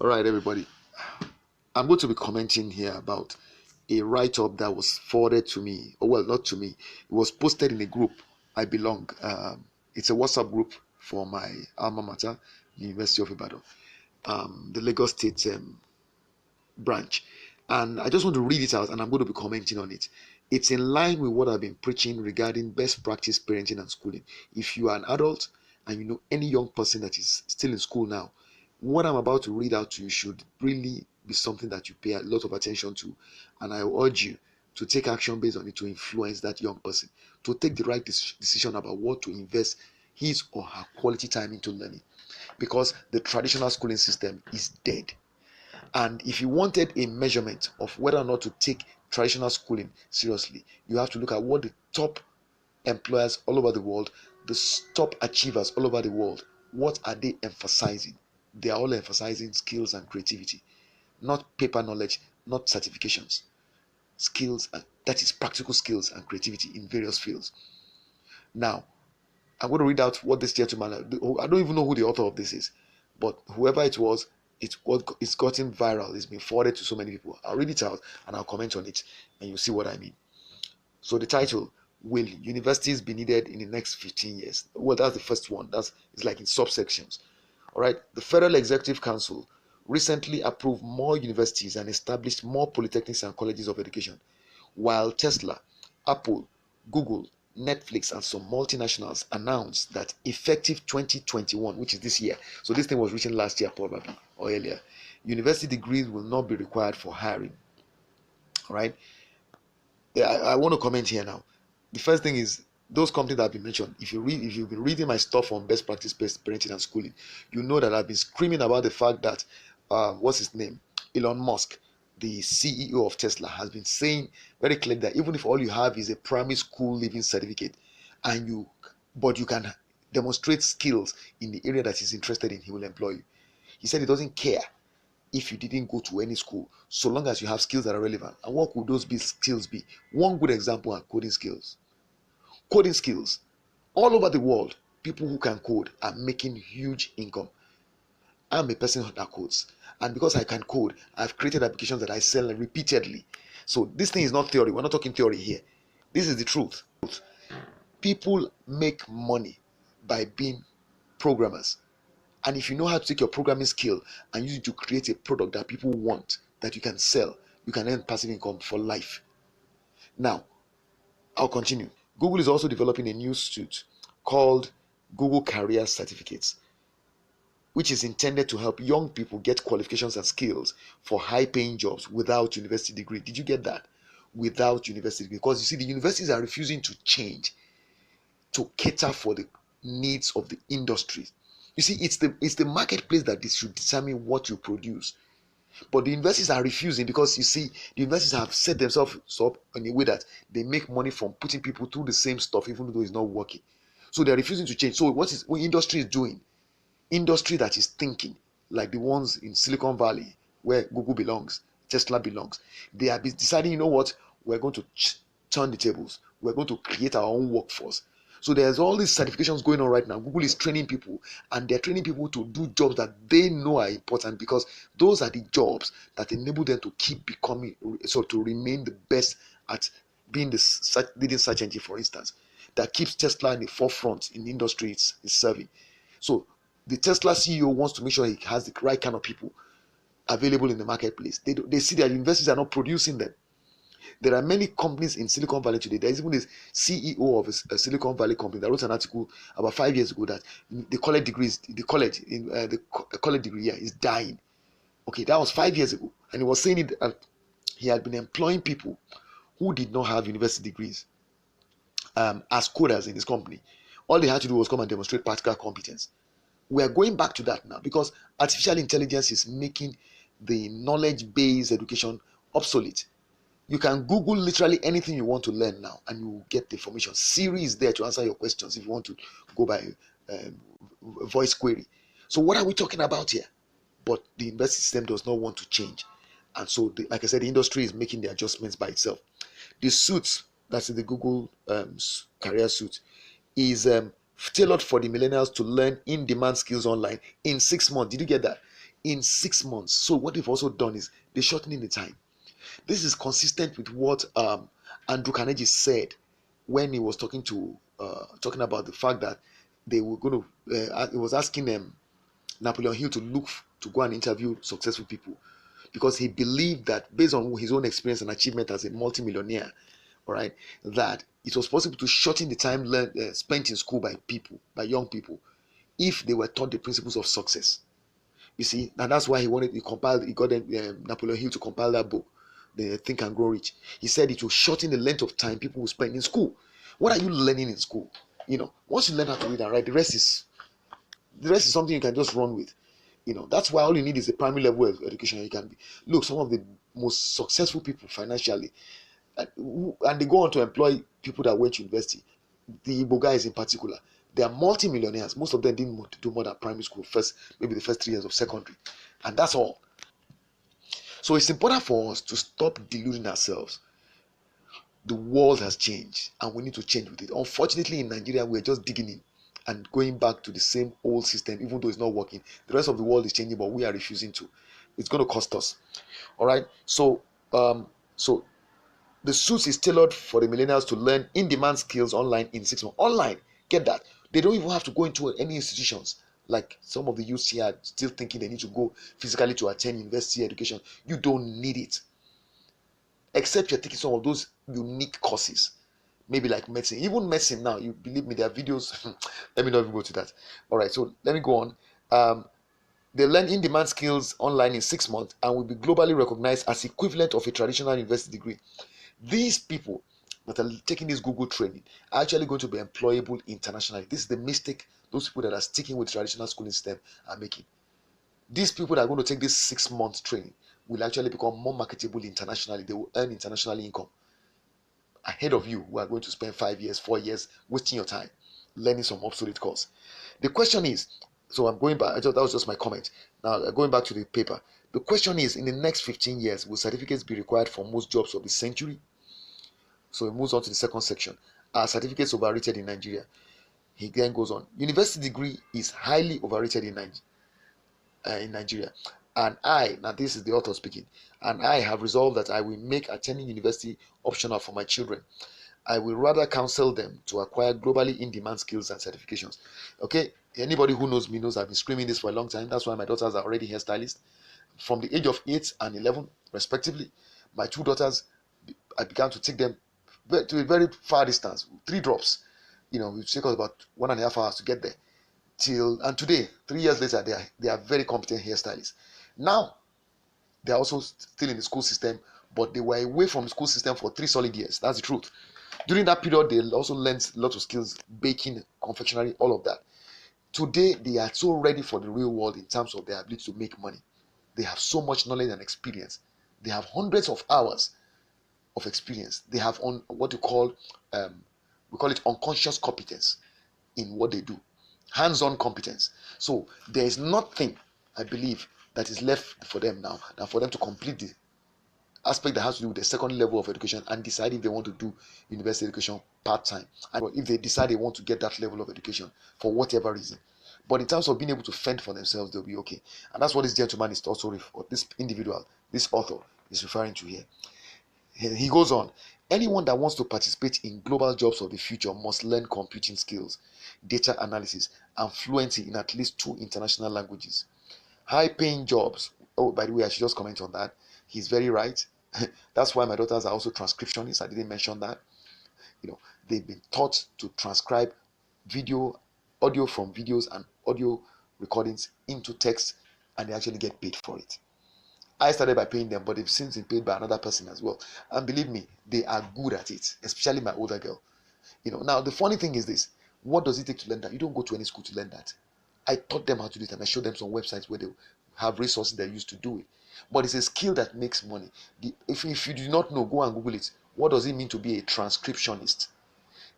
All right, everybody. I'm going to be commenting here about a write-up that was forwarded to me. Oh, well, not to me. It was posted in a group I belong. It's a WhatsApp group for my alma mater, University of Ibadan, the Lagos State branch. And I just want to read it out, and I'm going to be commenting on it. It's in line with what I've been preaching regarding best practice parenting and schooling. If you are an adult and you know any young person that is still in school now, what I'm about to read out to you should really be something that you pay a lot of attention to. And I urge you to take action based on it to influence that young person to take the right decision about what to invest his or her quality time into learning, because the traditional schooling system is dead. And if you wanted a measurement of whether or not to take traditional schooling seriously, you have to look at what the top employers all over the world, the top achievers all over the world, what are they emphasizing? They are all emphasizing skills and creativity, not paper knowledge, not certifications. Skills, that is practical skills and creativity in various fields. Now, I'm going to read out what this gentleman, I don't even know who the author of this is, but whoever it was, it's gotten viral. It's been forwarded to so many people. I'll read it out and I'll comment on it, and you'll see what I mean. So the title: Will universities be needed in the next 15 years? Well, that's the first one. It's like in subsections. All right. The Federal Executive Council recently approved more universities and established more polytechnics and colleges of education, while Tesla, Apple, Google, Netflix, and some multinationals announced that effective 2021, which is this year, so this thing was written last year probably or earlier, university degrees will not be required for hiring. All right. Yeah, I want to comment here now. The first thing is those companies that have been mentioned. If you've been reading my stuff on best practice based parenting and schooling, you know that I've been screaming about the fact that what's his name, Elon Musk, the CEO of Tesla, has been saying very clearly that even if all you have is a primary school leaving certificate, and but you can demonstrate skills in the area that he's interested in, he will employ you. He said he doesn't care if you didn't go to any school, so long as you have skills that are relevant. And what could those skills be? One good example are coding skills. Coding skills. All over the world, people who can code are making huge income. I'm a person that codes. And because I can code, I've created applications that I sell repeatedly. So this thing is not theory. We're not talking theory here. This is the truth. People make money by being programmers. And if you know how to take your programming skill and use it to create a product that people want, that you can sell, you can earn passive income for life. Now, I'll continue. Google is also developing a new suite called Google Career Certificates, which is intended to help young people get qualifications and skills for high paying jobs without university degree. Did you get that? Without university degree. Because you see, the universities are refusing to change to cater for the needs of the industry. You see, it's the marketplace that should determine what you produce. But the universities are refusing because you see, the universities have set themselves up in a way that they make money from putting people through the same stuff, even though it's not working. So they're refusing to change. So what industry is doing? Industry that is thinking, like the ones in Silicon Valley, where Google belongs, Tesla belongs. They are deciding, you know what, we're going to turn the tables. We're going to create our own workforce. So there's all these certifications going on right now. Google is training people, and they're training people to do jobs that they know are important, because those are the jobs that enable them to keep becoming, so to remain the best at being the leading search engine, for instance, that keeps Tesla in the forefront in the industry it's serving. So the Tesla CEO wants to make sure he has the right kind of people available in the marketplace. They see that universities are not producing them. There are many companies in Silicon Valley today. There is even this CEO of a Silicon Valley company that wrote an article about 5 years ago that the college degree here is dying. Okay, that was 5 years ago, and he was saying it. He had been employing people who did not have university degrees as coders in his company. All they had to do was come and demonstrate practical competence. We are going back to that now because artificial intelligence is making the knowledge-based education obsolete. You can Google literally anything you want to learn now, and you will get the information. Siri is there to answer your questions if you want to go by voice query. So what are we talking about here? But the university system does not want to change, and so, like I said, the industry is making the adjustments by itself. The suits, that's the Google career suit, is tailored for the millennials to learn in-demand skills online in 6 months. Did you get that? in 6 months. So what they've also done is they're shortening the time. This is consistent with what Andrew Carnegie said when he was talking about the fact that they were going to. He was asking them Napoleon Hill to look to go and interview successful people because he believed that based on his own experience and achievement as a multimillionaire, all right, that it was possible to shorten the time spent in school by young people, if they were taught the principles of success. You see, and that's why he got Napoleon Hill to compile that book, the Think and Grow Rich. He said it will shorten the length of time people will spend in school. What are you learning in school? Once you learn how to read and write, the rest is something you can just run with. That's why all you need is a primary level of education. You can look some of the most successful people financially, and they go on to employ people that went to university. The Igbo guys in particular, they are multi-millionaires. Most of them didn't do more than primary school first, maybe the first 3 years of secondary, and that's all. So it's important for us to stop deluding ourselves. The world has changed, and we need to change with it. Unfortunately, in Nigeria, we're just digging in and going back to the same old system, even though it's not working. The rest of the world is changing, but we are refusing to. It's going to cost us. All right. So the suits is tailored for the millennials to learn in-demand skills online in 6 months. Online, get that. They don't even have to go into any institutions. Like some of the youths here are still thinking they need to go physically to attend university education. You don't need it. Except you're taking some of those unique courses. Maybe like medicine. Even medicine now, you believe me, there are videos. Let me not even go to that. All right, so let me go on. They learn in-demand skills online in 6 months and will be globally recognized as equivalent of a traditional university degree. These people that are taking this Google training are actually going to be employable internationally. This is the mistake those people that are sticking with traditional schooling system are making. These people that are going to take this 6 month training will actually become more marketable internationally. They will earn international income ahead of you, who are going to spend 5 years, 4 years wasting your time learning some obsolete course. The question is, so I'm going back, that was just my comment. Now, going back to the paper, the question is, in the next 15 years, will certificates be required for most jobs of the century? So he moves on to the second section. Are certificates overrated in Nigeria? He then goes on. University degree is highly overrated in Nigeria. And now this is the author speaking, and I have resolved that I will make attending university optional for my children. I will rather counsel them to acquire globally in-demand skills and certifications. Okay, anybody who knows me knows I've been screaming this for a long time. That's why my daughters are already hairstylists. From the age of 8 and 11, respectively, my two daughters, I began to take them to a very far distance, 3 drops. It would take us about 1.5 hours to get there. And today, 3 years later, they are very competent hairstylists. Now, they are also still in the school system, but they were away from the school system for 3 solid years. That's the truth. During that period, they also learned a lot of skills, baking, confectionery, all of that. Today, they are so ready for the real world in terms of their ability to make money. They have so much knowledge and experience. They have hundreds of hours of experience. They have on what we call unconscious competence in what they do, hands-on competence. So there is nothing, I believe, that is left for them now than for them to complete the aspect that has to do with the second level of education and decide if they want to do university education part-time, and if they decide they want to get that level of education for whatever reason. But in terms of being able to fend for themselves, they'll be okay. And that's what this gentleman is also, or this individual, this author is referring to here. He goes on. Anyone that wants to participate in global jobs of the future must learn computing skills, data analysis, and fluency in at least 2 international languages. High-paying jobs. Oh, by the way, I should just comment on that. He's very right. That's why my daughters are also transcriptionists. I didn't mention that. They've been taught to transcribe audio from videos and audio recordings into text, and they actually get paid for it. I started by paying them, but they've since been paid by another person as well. And believe me, they are good at it, especially my older girl. Now the funny thing is this: what does it take to learn that? You don't go to any school to learn that. I taught them how to do it, and I showed them some websites where they have resources they use to do it. But it's a skill that makes money. If you do not know, go and Google it. What does it mean to be a transcriptionist?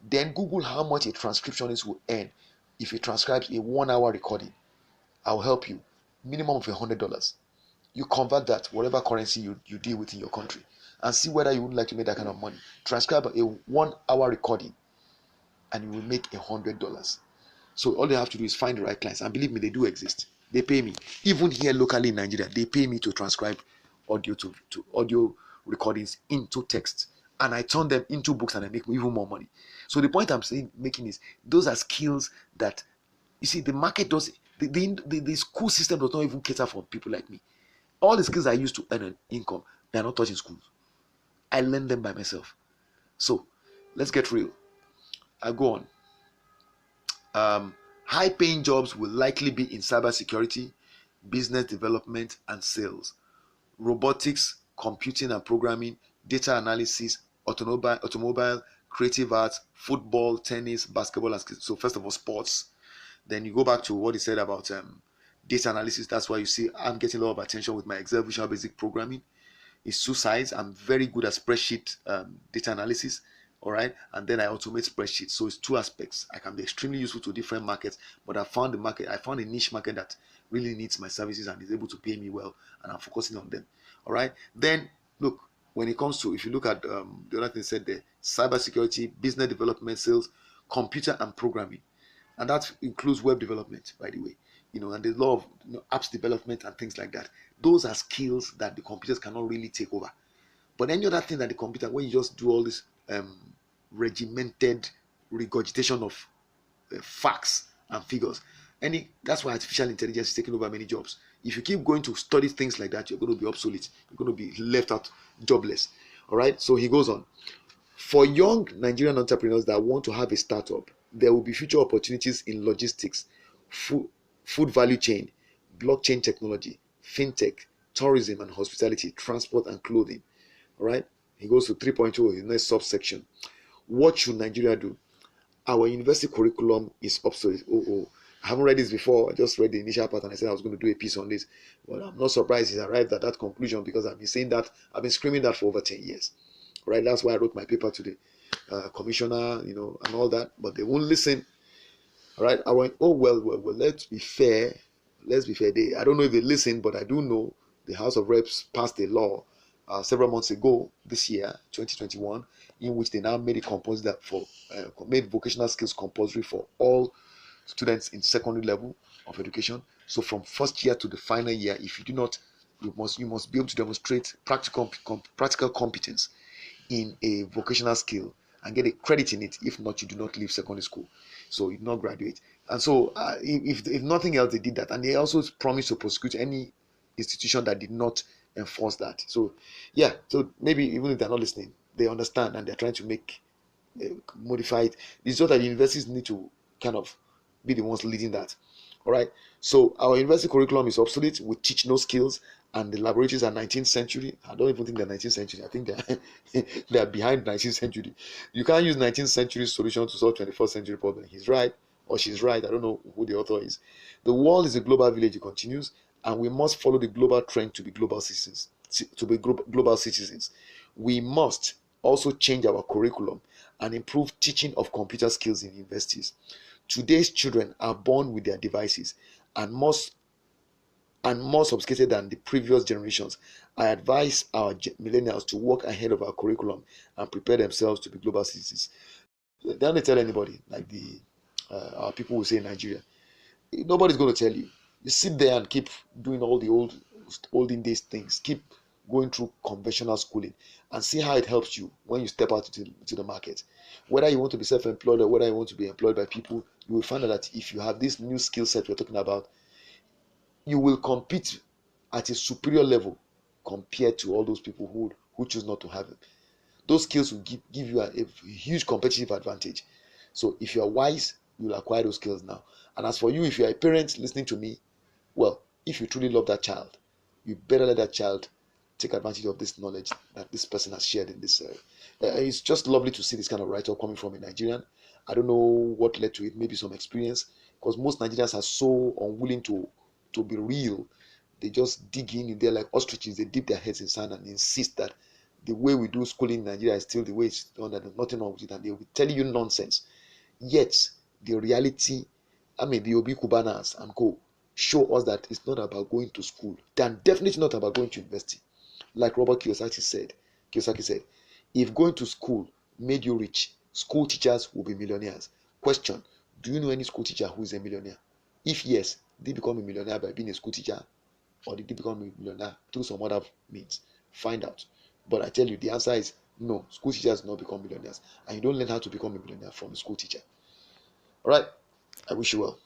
Then Google how much a transcriptionist will earn if he transcribes a 1-hour recording. I'll help you. Minimum of $100. You convert that whatever currency you deal with in your country and see whether you would like to make that kind of money. Transcribe a 1-hour recording and you will make $100. So all you have to do is find the right clients, and believe me, they do exist. They pay me. Even here locally in Nigeria, they pay me to transcribe audio to audio recordings into text. And I turn them into books and I make even more money. So the point I'm saying making is those are skills that you see the market does the school system does not even cater for people like me. All the skills I use to earn an income, they are not taught in schools. I learn them by myself. So let's get real. I go on. High paying jobs will likely be in cybersecurity, business development, and sales, robotics, computing and programming, data analysis, automobile, creative arts, football, tennis, basketball, and so first of all, sports. Then you go back to what he said about data analysis. That's why you see I'm getting a lot of attention with my Excel Visual Basic programming. It's two sides. I'm very good at spreadsheet data analysis. All right, and then I automate spreadsheets. So it's two aspects. I can be extremely useful to different markets, but I found a niche market that really needs my services and is able to pay me well, and I'm focusing on them. All right, then look, when it comes to, if you look at the other thing said there, cybersecurity, business development, sales, computer and programming, and that includes web development, by the way, and there's a lot of apps development and things like that. Those are skills that the computers cannot really take over. But any other thing that the computer, when you just do all this regimented regurgitation of facts and figures, that's why artificial intelligence is taking over many jobs. If you keep going to study things like that, you're going to be obsolete. You're going to be left out jobless. All right. So he goes on. For young Nigerian entrepreneurs that want to have a startup, there will be future opportunities in logistics, food value chain, blockchain technology, fintech, tourism and hospitality, transport and clothing. All right. He goes to 3.2, his next subsection. What should Nigeria do? Our university curriculum is obsolete. I haven't read this before. I just read the initial part and I said I was going to do a piece on this. But I'm not surprised he's arrived at that conclusion because I've been saying that, I've been screaming that for over 10 years. Right? That's why I wrote my paper to the commissioner, and all that. But they won't listen. All right? I went, well, let's be fair. Let's be fair. I don't know if they listen, but I do know the House of Reps passed a law several months ago, this year, 2021, in which they now made it compulsory made vocational skills compulsory for all students in secondary level of education. So from first year to the final year, if you do not, you must be able to demonstrate practical competence in a vocational skill and get a credit in it. If not, you do not leave secondary school, so you do not graduate. And so if nothing else, they did that, and they also promised to prosecute any institution that did not enforce that. So yeah, so maybe even if they're not listening, they understand and they're trying to make modify it. It's just that the universities need to kind of be the ones leading that. All right. So our university curriculum is obsolete. We teach no skills, and the laboratories are 19th century. I don't even think they're 19th century. I think they're behind 19th century. You can't use 19th century solution to solve 21st century problem. He's right, or she's right. I don't know who the author is. The world is a global village. It continues, and we must follow the global trend to be global citizens. We must also change our curriculum and improve teaching of computer skills in universities. Today's children are born with their devices and more sophisticated than the previous generations. I advise our millennials to work ahead of our curriculum and prepare themselves to be global citizens. They don't tell anybody, like our people will say in Nigeria. Nobody's going to tell you. You sit there and keep doing all the olden days things. Keep going through conventional schooling and see how it helps you when you step out into the market. Whether you want to be self-employed or whether you want to be employed by people, you will find out that if you have this new skill set we're talking about, you will compete at a superior level compared to all those people who choose not to have it. Those skills will give you a huge competitive advantage. So if you are wise, you'll acquire those skills now. And as for you, if you are a parent listening to me, well, if you truly love that child, you better let that child take advantage of this knowledge that this person has shared in this. It's just lovely to see this kind of write-up coming from a Nigerian. I don't know what led to it, maybe some experience, because most Nigerians are so unwilling to be real. They just dig in there like ostriches. They dip their heads in sand and insist that the way we do schooling in Nigeria is still the way it's done, that there's nothing wrong with it, and they will tell you nonsense. Yet, the reality, the Obi Kubanas and co show us that it's not about going to school. They're definitely not about going to university. Like Robert Kiyosaki said, if going to school made you rich, school teachers will be millionaires. Question, do you know any school teacher who is a millionaire? If yes, Did he become a millionaire by being a school teacher, or did he become a millionaire through some other means? Find out. But I tell you, the answer is no. School teachers do not become millionaires, and you don't learn how to become a millionaire from a school teacher. All right. I wish you well.